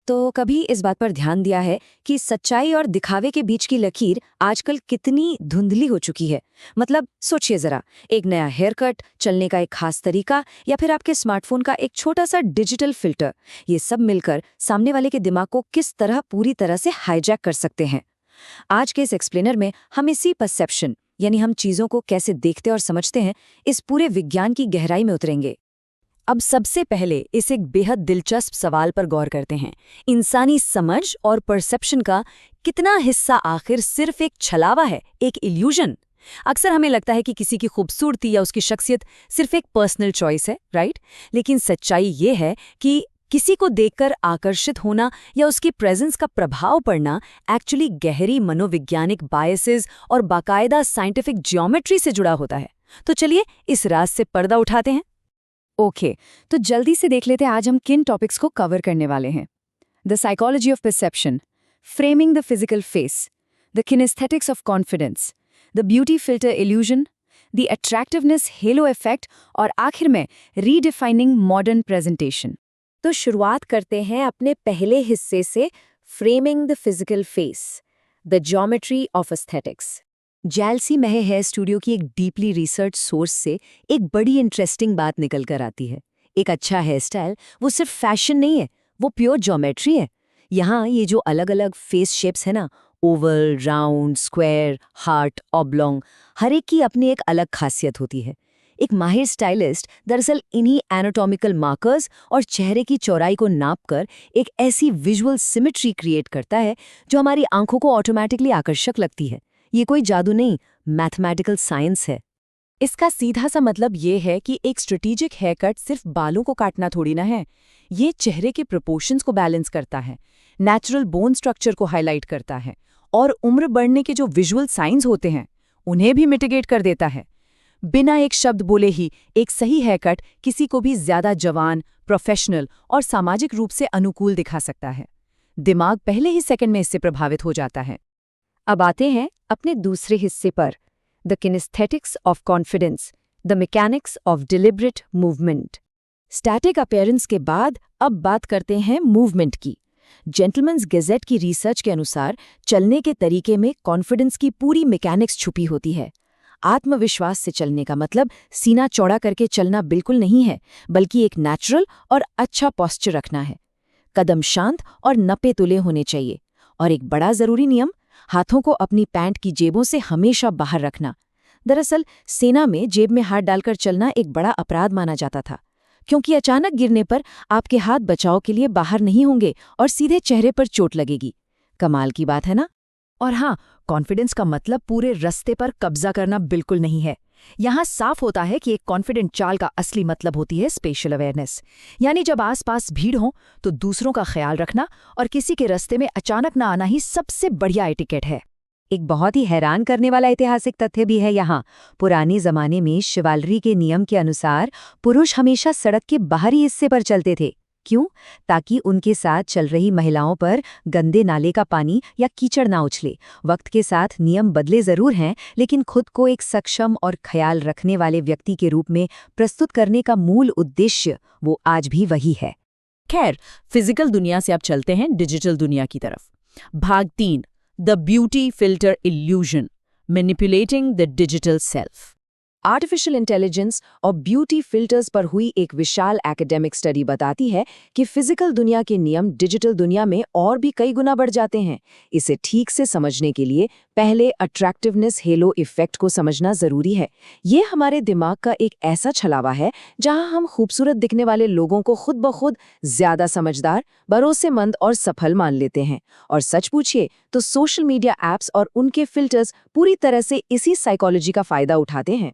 तो कभी इस बात पर ध्यान दिया है कि सच्चाई और दिखावे के बीच की लकीर आजकल कितनी धुंधली हो चुकी है। मतलब सोचिए जरा, एक नया हेयर कट, चलने का एक खास तरीका या फिर आपके स्मार्टफोन का एक छोटा सा डिजिटल फिल्टर, ये सब मिलकर सामने वाले के दिमाग को किस तरह पूरी तरह से हाईजैक कर सकते हैं। आज के इस एक्सप्लेनर में हम इसी परसेप्शन, यानी हम चीजों को कैसे देखते और समझते हैं, इस पूरे विज्ञान की गहराई में उतरेंगे। अब सबसे पहले इस एक बेहद दिलचस्प सवाल पर गौर करते हैं। इंसानी समझ और परसेप्शन का कितना हिस्सा आखिर सिर्फ एक छलावा है, एक इल्यूजन? अक्सर हमें लगता है कि किसी की खूबसूरती या उसकी शख्सियत सिर्फ एक पर्सनल चॉइस है, राइट? लेकिन सच्चाई ये है कि किसी को देखकर आकर्षित होना या उसकी प्रेजेंस का प्रभाव पड़ना एक्चुअली गहरी मनोवैज्ञानिक बायसेस और बाकायदा साइंटिफिक ज्योमेट्री से जुड़ा होता है। तो चलिए इस राज से पर्दा उठाते हैं। ओके, तो जल्दी से देख लेते हैं आज हम किन टॉपिक्स को कवर करने वाले हैं। The psychology of perception, framing the physical face, the kinesthetics of confidence, the beauty filter illusion, the attractiveness halo effect और आखिर में रीडिफाइनिंग मॉडर्न प्रेजेंटेशन। तो शुरुआत करते हैं अपने पहले हिस्से से, framing the physical face, the geometry of aesthetics. Jealousy महे हेयर स्टूडियो की एक डीपली रिसर्च सोर्स से एक बड़ी इंटरेस्टिंग बात निकल कर आती है। एक अच्छा हेयर स्टाइल वो सिर्फ फैशन नहीं है, वो प्योर ज्योमेट्री है। यहाँ ये जो अलग अलग फेस शेप्स है ना, ओवल, राउंड, स्क्वायर, हार्ट, ऑब्लोंग, हर एक की अपनी एक अलग खासियत होती है। एक माहिर स्टाइलिस्ट दरअसल इन्हीं एनाटॉमिकल मार्कर्स और चेहरे की चौड़ाई को नापकर एक ऐसी विजुअल सिमेट्री क्रिएट करता है जो हमारी आंखों को ऑटोमेटिकली आकर्षक लगती है। ये कोई जादू नहीं, मैथमेटिकल साइंस है। इसका सीधा सा मतलब ये है कि एक स्ट्रेटेजिक हेयर कट सिर्फ बालों को काटना थोड़ी ना है, ये चेहरे के प्रोपोर्शंस को बैलेंस करता है, नेचुरल बोन स्ट्रक्चर को हाईलाइट करता है और उम्र बढ़ने के जो विजुअल साइंस होते हैं उन्हें भी मिटिगेट कर देता है। बिना एक शब्द बोले ही एक सही हेयर कट किसी को भी ज्यादा जवान, प्रोफेशनल और सामाजिक रूप से अनुकूल दिखा सकता है। दिमाग पहले ही सेकंड में इससे प्रभावित हो जाता है। अब आते हैं अपने दूसरे हिस्से पर, the kinesthetics of confidence, the mechanics of deliberate movement. Static appearance के बाद अब बात करते हैं मूवमेंट की। जेंटलमैन्स गैजेट की रिसर्च के अनुसार चलने के तरीके में कॉन्फिडेंस की पूरी मैकेनिक्स छुपी होती है। आत्मविश्वास से चलने का मतलब सीना चौड़ा करके चलना बिल्कुल नहीं है, बल्कि एक नेचुरल और अच्छा पोस्चर रखना है। कदम शांत और नपे तुले होने चाहिए। और एक बड़ा जरूरी नियम, हाथों को अपनी पैंट की जेबों से हमेशा बाहर रखना। दरअसल सेना में जेब में हाथ डालकर चलना एक बड़ा अपराध माना जाता था, क्योंकि अचानक गिरने पर आपके हाथ बचाव के लिए बाहर नहीं होंगे और सीधे चेहरे पर चोट लगेगी। कमाल की बात है ना? और हाँ, कॉन्फिडेंस का मतलब पूरे रास्ते पर कब्जा करना बिल्कुल नहीं है। यहाँ साफ होता है कि एक कॉन्फिडेंट चाल का असली मतलब होती है स्पेशल अवेयरनेस, यानी जब आसपास भीड़ हो तो दूसरों का ख्याल रखना और किसी के रास्ते में अचानक ना आना ही सबसे बढ़िया एटिकेट है। एक बहुत ही हैरान करने वाला ऐतिहासिक तथ्य भी है यहाँ। पुराने जमाने में शिवालरी के नियम के अनुसार पुरुष हमेशा सड़क के बाहरी हिस्से पर चलते थे। क्यों? ताकि उनके साथ चल रही महिलाओं पर गंदे नाले का पानी या कीचड़ ना उछले। वक्त के साथ नियम बदले जरूर हैं, लेकिन खुद को एक सक्षम और ख्याल रखने वाले व्यक्ति के रूप में प्रस्तुत करने का मूल उद्देश्य वो आज भी वही है। खैर, फिजिकल दुनिया से अब चलते हैं डिजिटल दुनिया की तरफ। भाग 3, the beauty filter illusion, manipulating the digital self. Artificial intelligence और ब्यूटी फिल्टर्स पर हुई एक विशाल एकेडमिक स्टडी बताती है कि फिजिकल दुनिया के नियम डिजिटल दुनिया में और भी कई गुना बढ़ जाते हैं। इसे ठीक से समझने के लिए पहले अट्रैक्टिवनेस हेलो इफेक्ट को समझना जरूरी है। ये हमारे दिमाग का एक ऐसा छलावा है जहां हम खूबसूरत दिखने वाले लोगों को खुद ब खुद ज्यादा समझदार, भरोसेमंद और सफल मान लेते हैं। और सच पूछिए तो सोशल मीडिया ऐप्स और उनके फिल्टर्स पूरी तरह से इसी साइकोलॉजी का फायदा उठाते हैं।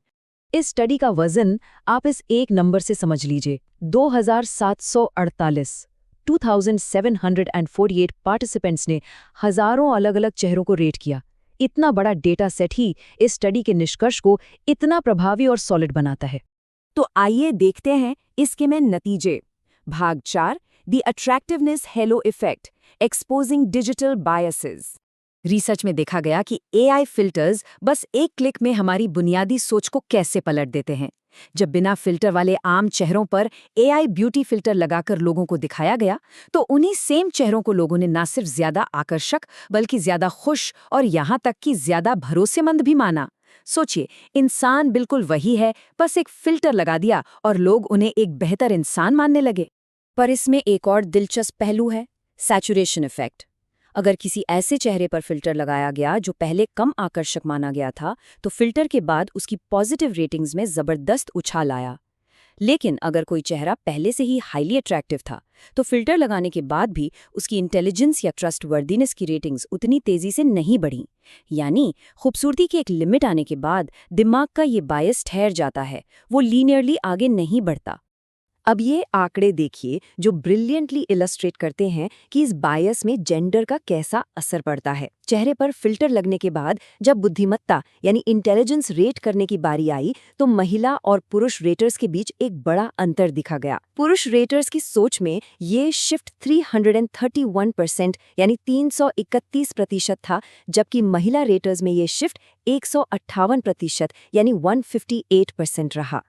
इस स्टडी का वजन आप इस एक नंबर से समझ लीजिए, 2748। 2748 पार्टिसिपेंट्स ने हजारों अलग अलग चेहरों को रेट किया। इतना बड़ा डेटा सेट ही इस स्टडी के निष्कर्ष को इतना प्रभावी और सॉलिड बनाता है। तो आइए देखते हैं इसके में नतीजे। भाग 4, the attractiveness halo effect, exposing digital biases. Research में देखा गया कि एआई फिल्टर्स बस एक क्लिक में हमारी बुनियादी सोच को कैसे पलट देते हैं। जब बिना फिल्टर वाले आम चेहरों पर एआई ब्यूटी फिल्टर लगाकर लोगों को दिखाया गया, तो उन्हीं सेम चेहरों को लोगों ने न सिर्फ ज्यादा आकर्षक बल्कि ज्यादा खुश और यहाँ तक कि ज्यादा भरोसेमंद भी माना। सोचिए, इंसान बिल्कुल वही है, बस एक फिल्टर लगा दिया और लोग उन्हें एक बेहतर इंसान मानने लगे। पर इसमें एक और दिलचस्प पहलू है, सैचुरेशन इफेक्ट। अगर किसी ऐसे चेहरे पर फिल्टर लगाया गया जो पहले कम आकर्षक माना गया था, तो फिल्टर के बाद उसकी पॉजिटिव रेटिंग्स में जबरदस्त उछाल आया। लेकिन अगर कोई चेहरा पहले से ही हाईली अट्रैक्टिव था, तो फिल्टर लगाने के बाद भी उसकी इंटेलिजेंस या ट्रस्टवर्दीनेस की रेटिंग्स उतनी तेजी से नहीं बढ़ी। यानी खूबसूरती की एक लिमिट आने के बाद दिमाग का ये बायस ठहर जाता है, वो लीनियरली आगे नहीं बढ़ता। अब ये आंकड़े देखिए जो ब्रिलियंटली इलस्ट्रेट करते हैं कि इस बायस में जेंडर का कैसा असर पड़ता है। चेहरे पर फिल्टर लगने के बाद जब बुद्धिमत्ता यानी इंटेलिजेंस रेट करने की बारी आई, तो महिला और पुरुष रेटर्स के बीच एक बड़ा अंतर दिखा गया। पुरुष रेटर्स की सोच में ये शिफ्ट 331% यानी 331% था, जबकि महिला रेटर्स में ये शिफ्ट 158% यानी 158% रहा।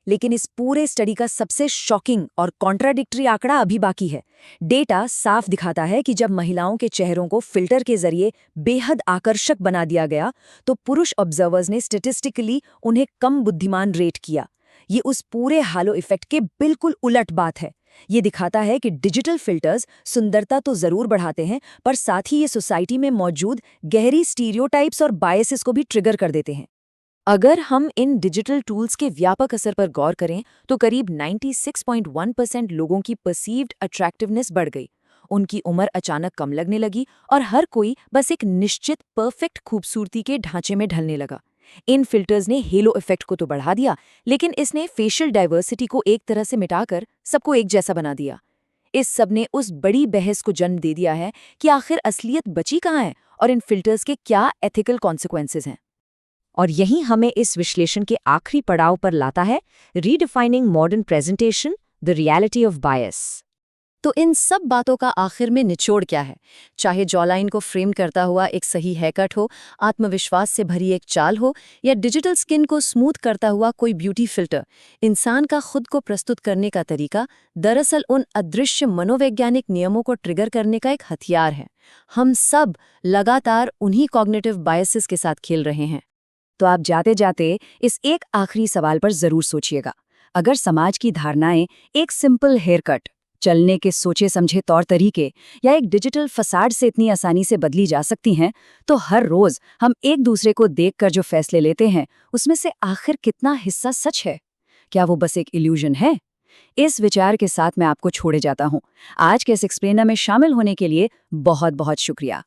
लेकिन इस पूरे स्टडी का सबसे शॉकिंग और कॉन्ट्राडिक्टरी आंकड़ा अभी बाकी है। डेटा साफ दिखाता है कि जब महिलाओं के चेहरों को फिल्टर के जरिए बेहद आकर्षक बना दिया गया, तो पुरुष ऑब्जर्वर्स ने स्टैटिस्टिकली उन्हें कम बुद्धिमान रेट किया। ये उस पूरे हालो इफेक्ट के बिल्कुल उलट बात है। ये दिखाता है कि डिजिटल फिल्टर्स सुंदरता तो जरूर बढ़ाते हैं, पर साथ ही ये सोसाइटी में मौजूद गहरी स्टीरियोटाइप्स और बायसेस को भी ट्रिगर कर देते हैं। अगर हम इन डिजिटल टूल्स के व्यापक असर पर गौर करें, तो करीब 96.1% लोगों की परसीव्ड अट्रैक्टिवनेस बढ़ गई। उनकी उम्र अचानक कम लगने लगी और हर कोई बस एक निश्चित परफेक्ट खूबसूरती के ढांचे में ढलने लगा। इन फिल्टर्स ने हेलो इफेक्ट को तो बढ़ा दिया, लेकिन इसने फेशियल डाइवर्सिटी को एक तरह से मिटाकर सबको एक जैसा बना दिया। इस सब ने उस बड़ी बहस को जन्म दे दिया है कि आखिर असलियत बची कहाँ है और इन फिल्टर्स के क्या एथिकल कॉन्सिक्वेंसेस हैं। और यही हमें इस विश्लेषण के आखिरी पड़ाव पर लाता है, redefining modern presentation, the reality of बायस। तो इन सब बातों का आखिर में निचोड़ क्या है? चाहे जॉलाइन को फ्रेम करता हुआ एक सही हेयरकट हो, आत्मविश्वास से भरी एक चाल हो, या डिजिटल स्किन को स्मूथ करता हुआ कोई ब्यूटी फिल्टर, इंसान का खुद को प्रस्तुत करने का तरीका दरअसल उन अदृश्य मनोवैज्ञानिक नियमों को ट्रिगर करने का एक हथियार है। हम सब लगातार उन्हीं कॉग्निटिव बायसेस के साथ खेल रहे हैं। तो आप जाते जाते इस एक आखिरी सवाल पर जरूर सोचिएगा। अगर समाज की धारणाएं एक सिंपल हेयर कट, चलने के सोचे समझे तौर तरीके या एक डिजिटल फसाड से इतनी आसानी से बदली जा सकती हैं, तो हर रोज हम एक दूसरे को देखकर जो फैसले लेते हैं, उसमें से आखिर कितना हिस्सा सच है? क्या वो बस एक इल्यूजन है? इस विचार के साथ मैं आपको छोड़े जाता हूँ। आज के इस एक्सप्लेनर में शामिल होने के लिए बहुत बहुत शुक्रिया।